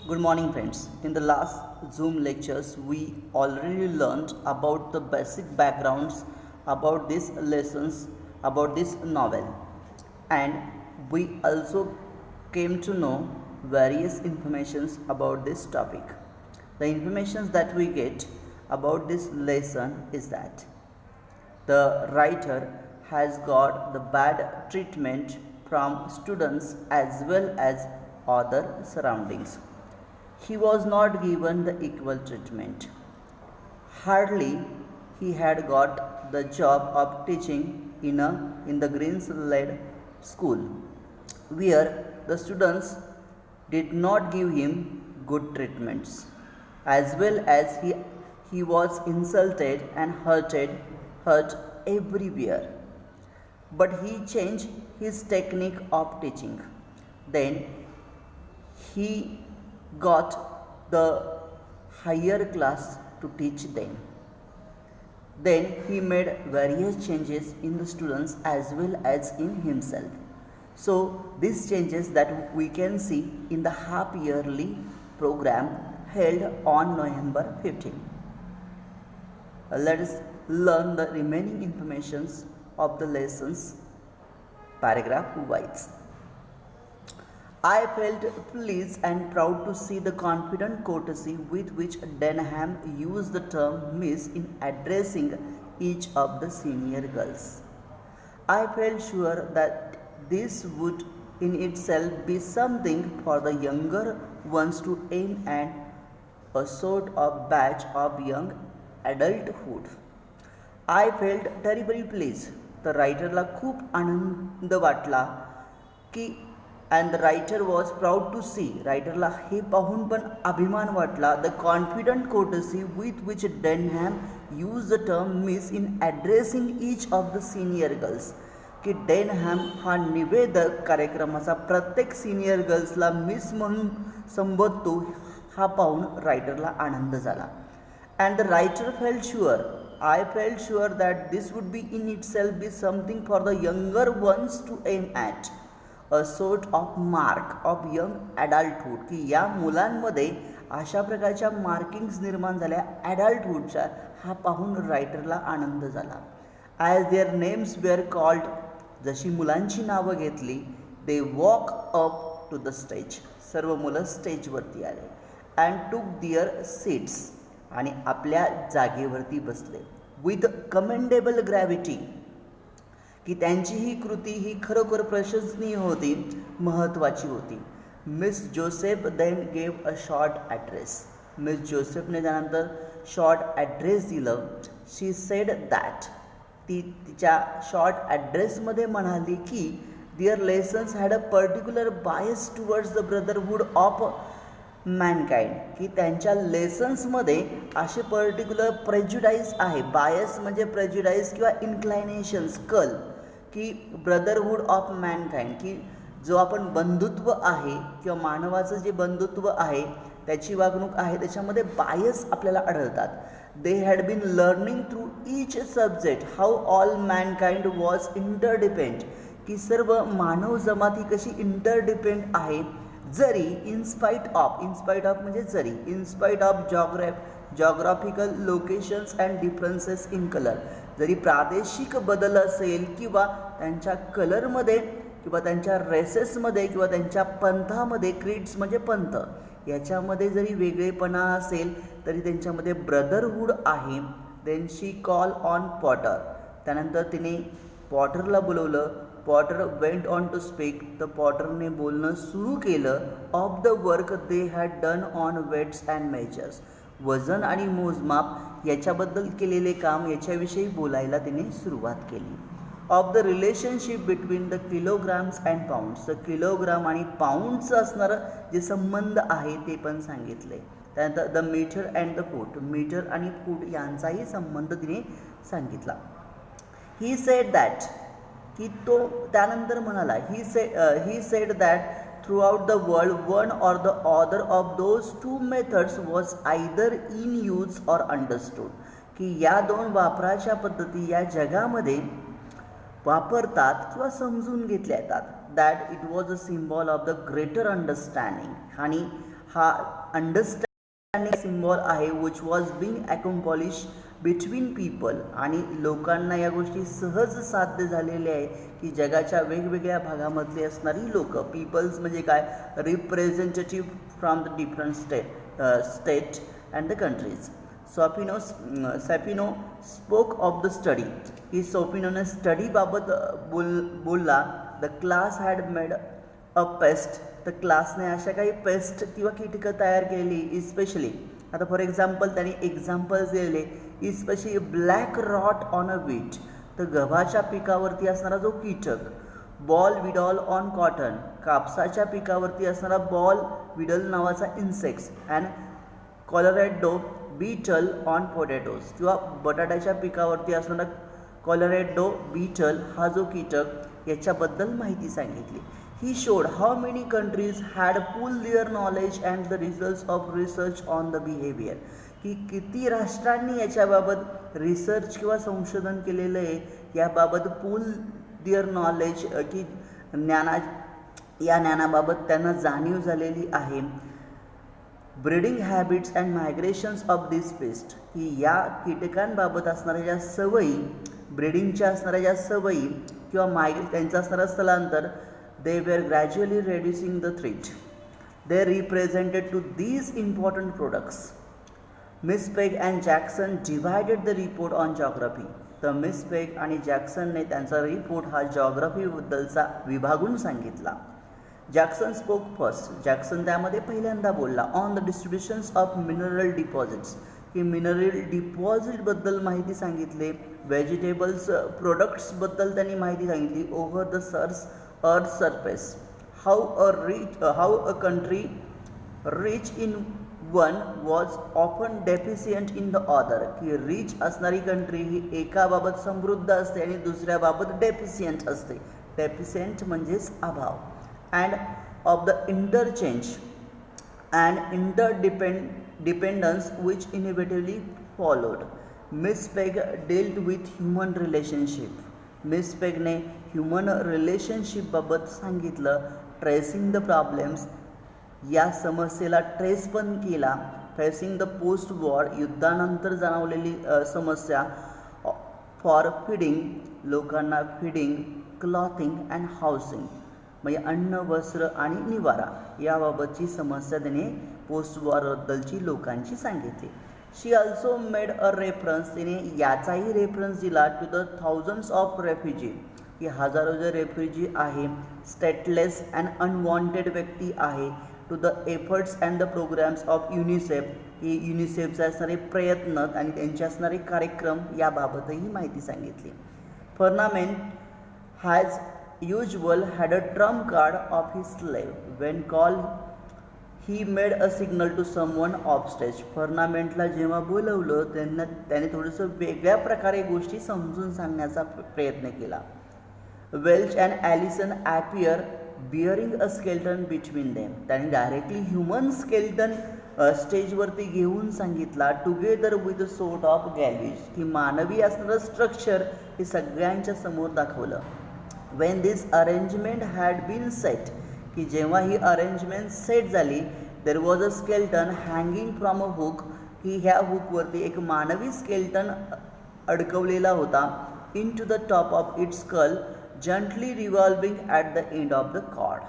Good morning, friends. In the last Zoom lectures, we already learned about the basic backgrounds about these lessons, about this novel, and we also came to know various informations about this topic. The informations that we get about this lesson is that the writer has got the bad treatment from students as well as other surroundings. He was not given the equal treatment. Hardly he had got the job of teaching in the Greens led school, where the students did not give him good treatments, as well as he was insulted and hurt everywhere. But he changed his technique of teaching. Then he got the higher class to teach them. Then he made various changes in the students as well as in himself. So these changes that we can see in the half yearly program held on November 15. Let us learn the remaining informations of the lessons paragraph wise. I felt pleased and proud to see the confident courtesy with which Denham used the term Miss in addressing each of the senior girls. I felt sure that this would in itself be something for the younger ones to aim at, a sort of badge of young adulthood. I felt terribly pleased. The writerला खूप आनंद वाटला की and the writer was proud to see, रायटरला हे पाहून पण अभिमान वाटला, the confident courtesy with which Denham used the term miss in addressing each of the senior girls, की डेनहॅम हा निवेदक कार्यक्रमाचा प्रत्येक सिनियर गर्ल्सला मिस म्हणून संबोधतो हा पाहून रायटरला आनंद झाला. And the writer felt sure, I felt sure that this would be in itself be something for the younger ones to aim at, a sort of mark of young adulthood, की या मुलांमध्ये अशा प्रकारच्या मार्किंग्स निर्माण झाल्या ॲडल्टहूडच्या, हा पाहून रायटरला आनंद झाला. As their names were called, जशी मुलांची नावं घेतली, they walk up to the stage, सर्व मुलं स्टेजवरती आले, अँड टूक दिअर सीट्स, आणि आपल्या जागेवरती बसले, विथ कमेंडेबल ग्रॅव्हिटी, की त्यांची ही कृती ही खरोखर प्रशंसनीय होती, महत्त्वाची होती. Miss Joseph then gave a short address, miss जोसेफने त्यानंतर शॉर्ट ॲड्रेस दिलं. शी सेड दॅट, ती तिच्या शॉर्ट ॲड्रेसमध्ये म्हणाली की their lessons had a particular bias towards the brotherhood of mankind, की त्यांच्या लेसन्समध्ये असे पर्टिक्युलर प्रेज्युडाईज आहे. बायस म्हणजे प्रेज्युडाईज किंवा इन्क्लायनेशन्स, कल, की ब्रदरहूड ऑफ मॅनकाइंड, की जो आपण बंधुत्व आहे किंवा मानवाचं जे बंधुत्व आहे त्याची वागणूक आहे त्याच्यामध्ये बायस आपल्याला आढळतात. They had been learning through each subject how all mankind was interdepend, की सर्व मानव जमाती कशी इंटरडिपेंड आहे, जरी इनस्पाईट ऑफ म्हणजे जरी, in spite of geographical locations and differences in colour, जरी प्रादेशिक बदल असेल किंवा त्यांच्या कलरमध्ये किंवा त्यांच्या रेसेसमध्ये किंवा त्यांच्या पंथामध्ये, क्रीड्स म्हणजे पंथ, याच्यामध्ये जरी वेगळेपणा असेल तरी त्यांच्यामध्ये ब्रदरहूड आहे. Then she call on Potter, त्यानंतर तिने पॉटरला बोलवलं. Potter went on to speak, तर पॉटरने बोलणं सुरू केलं. Of the work they had done on weights and measures, वजन आणि मोजमाप याच्याबद्दल केलेले काम याच्याविषयी बोलायला तिने सुरुवात केली. Of the relationship between the kilograms and Pond's, तर किलोग्राम आणि पाऊंड्सचं असणारं जे संबंध आहे ते पण सांगितले. त्यानंतर the metre and the foot, metre आणि फूट यांचाही संबंध तिने सांगितला. ही सेड दॅट, की तो त्यानंतर म्हणाला, he said that throughout the world one or the other of those two methods was either in use or understood, की या दोन वापराच्या पद्धती या जगामध्ये वापरतात किंवा समजून घेतल्या जातात. That it was a symbol of the greater understanding, आणि हा अंडरस्टँडिंग सिम्बॉल आहे which was being accomplish between people. आणि लोकांना या गोष्टी सहज साध्य झालेल्या आहे की जगाच्या वेगवेगळ्या भागामधली असणारी लोक, पीपल्स म्हणजे काय, representative from the different state and the countries. Sapino spoke of the study, की सोपिनोने स्टडीबाबत बोलला. The class had made a pest, तर क्लासने अशा काही पेस्ट किंवा कीटकं तयार केलेली. इस्पेशली आता फॉर एक्झाम्पल त्यांनी एक्झाम्पल्स दिलेले, especially black rot on a wheat, तर गव्हाच्या पिकावरती असणारा जो कीटक. बॉल विडॉल ऑन कॉटन, कापसाच्या पिकावरती असणारा बॉल विडल नावाचा insects. And Colorado beetle on potatoes, किंवा बटाट्याच्या पिकावरती असणारा कॉलरेडो बीटल हा जो कीटक, याच्याबद्दल माहिती सांगितली. He showed how many countries had pool their knowledge and the results of research on the behaviour, की किती राष्ट्रांनी याच्याबाबत रिसर्च किंवा संशोधन केलेलं आहे, याबाबत पूल देअर नॉलेज, की या ज्ञानाबाबत त्यांना जाणीव झालेली आहे. Breeding habits and migrations of this pest, की या कीटकांबाबत असणाऱ्या ज्या सवयी, ब्रीडिंगच्या असणाऱ्या ज्या सवयी किंवा त्यांचं असणारं स्थलांतर, they were gradually reducing the threat. They represented to these important products. Miss Pegg and Jackson divided the report on geography. तर मिस पेग आणि जॅक्सनने त्यांचा रिपोर्ट हा जॉग्रफीबद्दलचा विभागून सांगितला. जॅक्सन स्पोक फर्स्ट, जॅक्सन त्यामध्ये पहिल्यांदा बोलला. On the distributions of mineral deposits, की मिनरल डिपॉझिटबद्दल माहिती सांगितले. व्हेजिटेबल्स प्रोडक्ट्सबद्दल त्यांनी माहिती सांगितली. Over the earth surface, how a country rich in one was often deficient in the other, की रिच असणारी कंट्री ही एकाबाबत समृद्ध असते आणि दुसऱ्याबाबत डेफिशियंट असते. डेफिशियंट म्हणजेच अभाव. And of the interchange and interdependence which inevitably followed. Miss Peg dealt with human relationship, Miss पेगने ह्युमन रिलेशनशिपबाबत सांगितलं. ट्रेसिंग द प्रॉब्लेम्स, या समस्येला ट्रेस पण केला. फेसिंग द पोस्ट वॉर, युद्धानंतर जाणवलेली समस्या. फॉर फिडिंग, लोकांना फिडिंग. क्लॉथिंग अँड हाऊसिंग, म्हणजे अन्न, वस्त्र आणि निवारा, याबाबतची समस्या त्याने पोस्ट वॉरबद्दलची लोकांची सांगितली. She also made a reference, तिने याचाही रेफरन्स दिला to the thousands of refugee, की हजारो जे रेफ्युजी आहे, स्टेटलेस अँड अनवॉन्टेड व्यक्ती आहे. To the efforts and the programmes of UNICEF, की युनिसेफचे असणारे प्रयत्न आणि त्यांचे असणारे कार्यक्रम, याबाबतही माहिती सांगितली. Fernament has usual had a trump card of his slave. When call he made a signal to someone off stage. फर्नामेंटला जेव्हा बोलवलं त्याने थोडंसं वेगळ्या प्रकारे गोष्टी समजून सांगण्याचा प्रयत्न केला. Welch and Allison appear bearing a skeleton between them, त्याने डायरेक्टली ह्युमन स्केल्टन स्टेजवरती घेऊन सांगितला. Together with a sort of gallows, की मानवी असणारं स्ट्रक्चर हे सगळ्यांच्या समोर दाखवलं. When this arrangement had been set, की जेव्हा ही अरेंजमेंट सेट झाली. There was a skeleton hanging from a hook, की ह्या हुकवरती एक मानवी स्केल्टन अडकवलेला होता. In to the top of its skull, gently revolving at the end of the cord.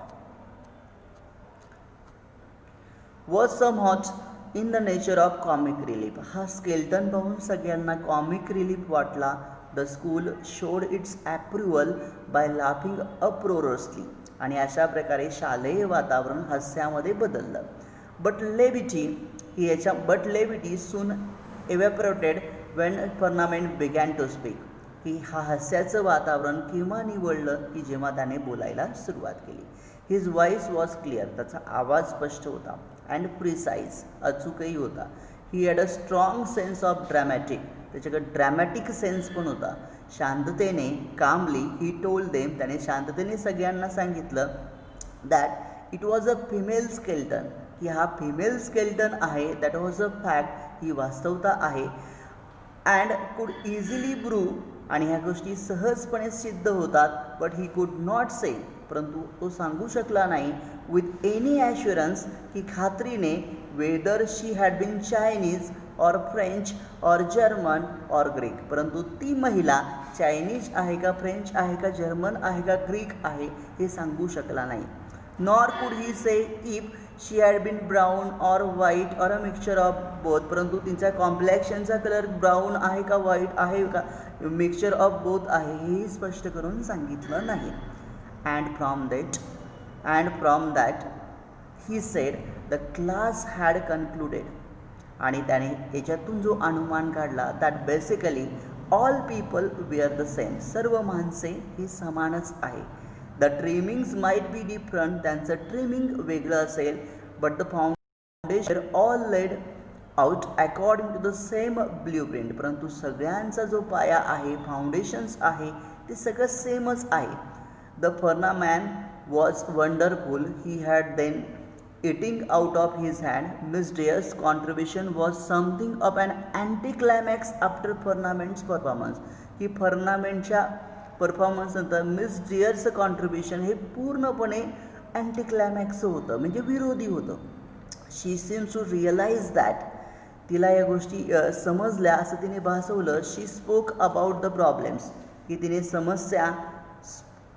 Was some hot in the nature of comic relief, हा skeleton पाहून सगळ्यांना कॉमिक रिलीफ वाटला. The school showed its approval by laughing uproariously, आणि अशा प्रकारे शालेय वातावरण हास्यामध्ये बदललं. But levity soon evaporated when Fernament began to speak, की हा हास्याचं वातावरण केव्हा निवडलं, की जेव्हा त्याने बोलायला सुरुवात केली. हिज व्हॉइस वॉज क्लिअर, त्याचा आवाज स्पष्ट होता. अँड प्रिसाईज, अचूकही होता. He had a strong sense of dramatic, त्याच्याकडे ड्रॅमॅटिक सेन्स पण होता. शांततेने, कामली ही टोल्ड देम, त्याने शांततेने सगळ्यांना सांगितलं. That it was a female skeleton, की हा फिमेल स्केल्टन आहे. दॅट वॉज अ फॅक्ट, ही वास्तवता आहे. अँड कुड इझिली आणि ह्या गोष्टी सहजपणे सिद्ध होतात. बट ही कुड नॉट से, परंतु तो सांगू शकला नाही विथ एनी ॲश्युरन्स, की खात्रीने, whether she had been Chinese or French or German or Greek, परंतु ती महिला चायनीज आहे का, फ्रेंच आहे का, जर्मन आहे का, ग्रीक आहे हे सांगू शकला नाही. Nor could he say if she had been brown or white or a mixture of both, परंतु तिचा कॉम्प्लेक्शनचा कलर ब्राऊन आहे का, व्हाईट आहे का, मिक्सचर ऑफ बोथ आहे हेही स्पष्ट करून सांगितलं नाही. And from that he said the class had concluded, आणि त्याने याच्यातून जो अनुमान काढला that basically all people were the same, सर्व माणसे ही समानच आहे. The trimmings might be different, त्यांचं ट्रिमिंग वेगळं असेल, but the foundation all laid out according to the same blueprint, परंतु सगळ्यांचा जो पाया आहे, फाउंडेशन्स आहे, ते सगळं सेमच आहे. The Fernaman was wonderful, he had then eating out of his hand. Miss Dear's contribution was something of an anticlimax after Fernand's performance, की फर्नामेंटच्या परफॉर्मन्स नंतर मिस डिअरचं कॉन्ट्रीब्युशन हे पूर्णपणे अँटीक्लायमॅक्सचं होतं, म्हणजे विरोधी होतं. She seems to realise that, तिला या गोष्टी समजल्या असं तिने भासवलं. She spoke about the problems, की तिने समस्या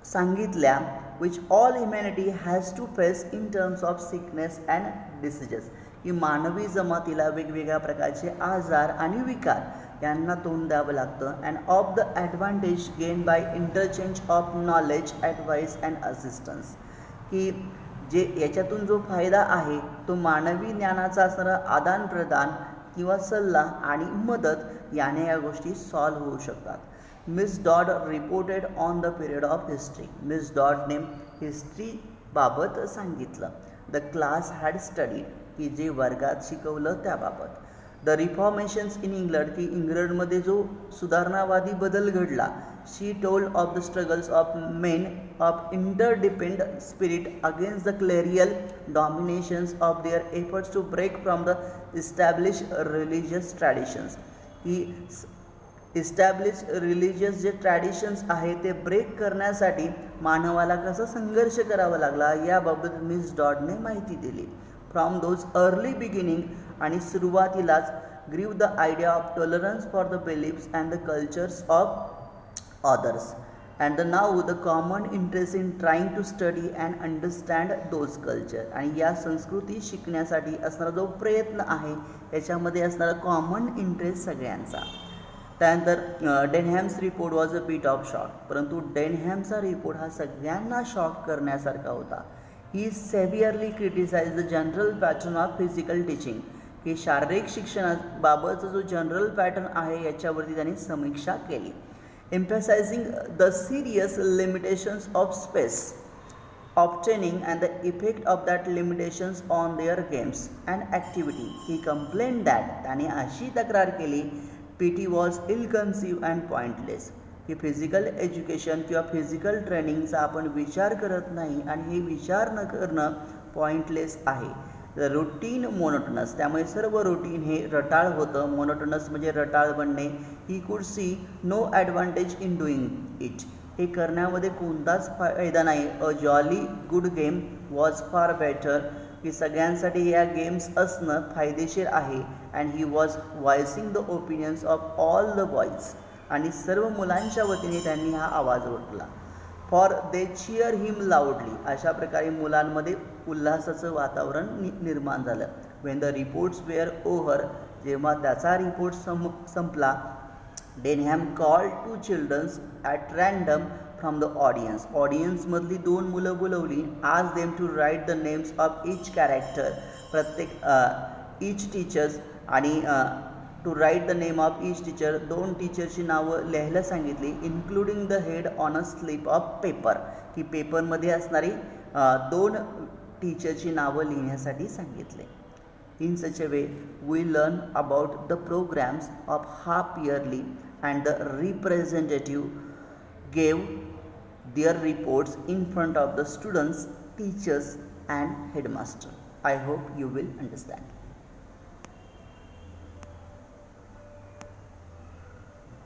सांगितल्या, which all humanity has to face in terms of sickness and diseases, की मानवी जमातीला वेगवेगळ्या प्रकारचे आजार आणि विकार यांना तोंड द्यावं लागतं. And of the advantage gain by interchange of knowledge, advice and assistance, की जे याच्यातून जो फायदा आहे तो मानवी ज्ञानाचा असणारा आदान प्रदान किंवा सल्ला आणि मदत याने या गोष्टी सॉल्व्ह होऊ शकतात. Miss Dodd reported on the period of history, Miss डॉडने हिस्ट्रीबाबत सांगितलं. द क्लास हॅड स्टडीड, की जे वर्गात शिकवलं त्याबाबत. द रिफॉर्मेशन्स इन इंग्लंड, की इंग्लंडमध्ये जो सुधारणावादी बदल घडला. She told of the struggles of men of interdepend spirit against the clerical dominations of their efforts to break from the establish religious traditions, की इस्टॅब्लिश रिलिजियस जे ट्रॅडिशन्स आहे ते ब्रेक करण्यासाठी मानवाला कसा संघर्ष करावा लागला याबाबत मिस डॉडने माहिती दिली. फ्रॉम दोज अर्ली बिगिनिंग, आणि सुरुवातीलाच grieve the idea of tolerance for the beliefs and the cultures of others and the now the common interest in trying to study and understand those culture, आणि या संस्कृती शिकण्यासाठी असणारा जो प्रयत्न आहे याच्यामध्ये असणारा कॉमन इंटरेस्ट सगळ्यांचा. त्यानंतर Denham's report was a bit of shock, परंतु डेनहॅमचा रिपोर्ट हा सगळ्यांना शॉक करण्यासारखा होता. He severely criticise the general pattern of physical teaching, की शारीरिक शिक्षणाबाबतचा जो जनरल पॅटर्न आहे याच्यावरती त्यांनी समीक्षा केली. Emphasising the serious limitations of space obtaining and the effect of that limitations on their games and activity. He complained that, त्याने अशी तक्रार केली, PT was ill conceived and pointless, की फिजिकल एज्युकेशन किंवा फिजिकल ट्रेनिंगचा आपण विचार करत नाही आणि हे विचार न करणं पॉईंटलेस आहे. रुटीन मोनोटनस, त्यामुळे सर्व रुटीन हे रटाळ होतं. मोनोटनस म्हणजे रटाळ बनणे. He could see no advantage in doing it, हे करण्यामध्ये कोणताच फायदा नाही. A jolly good game was far better, की सगळ्यांसाठी या गेम्स असणं फायदेशीर आहे. And he was voicing the opinions of all the boys, आणि सर्व मुलांच्या वतीने त्यांनी हा आवाज ओळखला. फॉर दे चिअर हिम लाऊडली, अशा प्रकारे मुलांमध्ये उल्हासाचं वातावरण निर्माण झालं. When the reports were over, जेव्हा त्याचा रिपोर्ट संपला, Denham called two children's at random from the audience, ऑडियन्समधली 2 मुलं बोलवली. आज them to write the names of each character, प्रत्येक इच टीचर्स, आणि to write the name of each teacher, 2 टीचरची नावं लिहायला सांगितली. Including the head on a slip of paper, की पेपरमध्ये असणारी 2 टीचरची नावं लिहिण्यासाठी सांगितले. In such a way, we learn about the programs of half yearly, and the representative gave their reports in front of the students, teachers and headmaster. I hope you will understand.